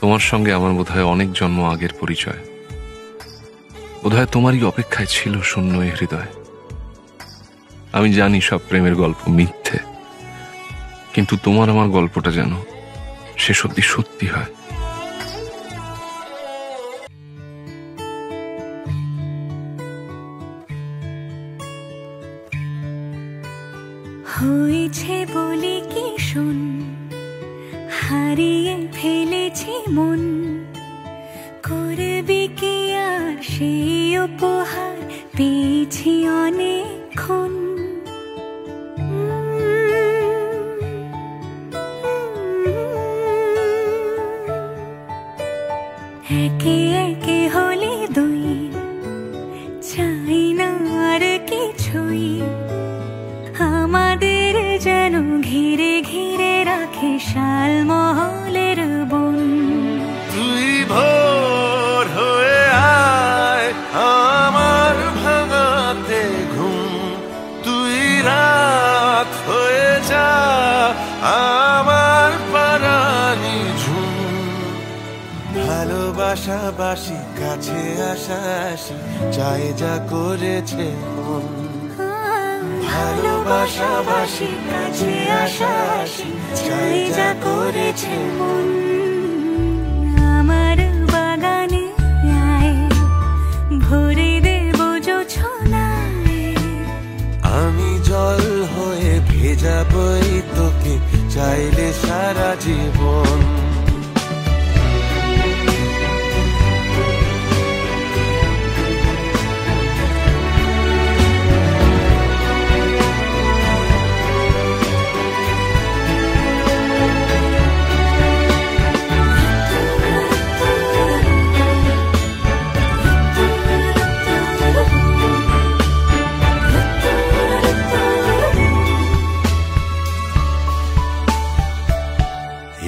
তোমার সঙ্গে আমার বোধহয় অনেক জন্ম আগের পরিচয়। বোধহয় তোমারই অপেক্ষায় ছিল শূন্য এ হৃদয়। আমি জানি সব প্রেমের গল্প মিথ্যে, কিন্তু তোমার আমার গল্পটা যেন শেষ অবধি সত্যি হয়। হয়েছে বলে কি শোন, হারিয়ে ফেলেছি মন, করবি কি আর সেই উপহার পেয়েছি অনেকক্ষণ। একে একে হলে দুই, চাই না আর কিছুই, আমাদের যেন ঘিরে ঘিরে রাখে শালমহলের বন। তুই ভোর হয়ে আয় আমার ভাঙাতে ঘুম, তুই রাত হয়ে যা আমার পারানি ঝুম। ভালোবাসাবাসি কাছে আসাসি চাই যা করেছে মন, ভালোবাসাবাসি কাছে আসাসি চাই যা করেছে মন। আমার বাগানে আয়, ভরে দেব জোছনায়, আমি জল হয়ে ভেজাবই তোকে চাইলে সারা জীবন।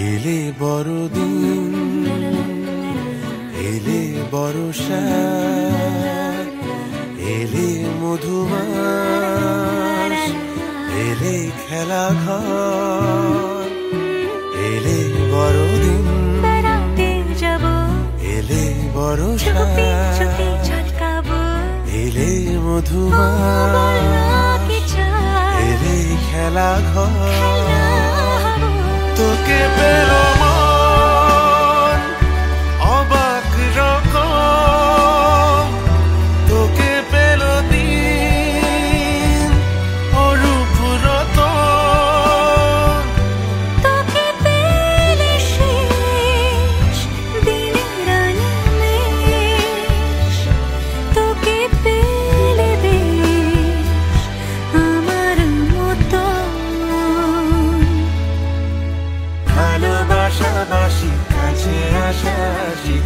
এলে বড়দিন, এলে বর্ষা, এলে মধুমাস, এলে খেলা ঘর, এলে বড়দিন, বেড়াতে যাব, এলে বর্ষা, চুপি চুপি ঝলকাবো, এলে মধুমাস, এলে খেলা ঘর। তোকে পেল মন অবাক রকম, তোকে পেল দিন অরূপ রতন, তোকে পেলে শেষ দিনের আনিমেষ, তোকে পেলে বেশ আমার মতো। ভালোবাসাবাসি কাছে আসাসি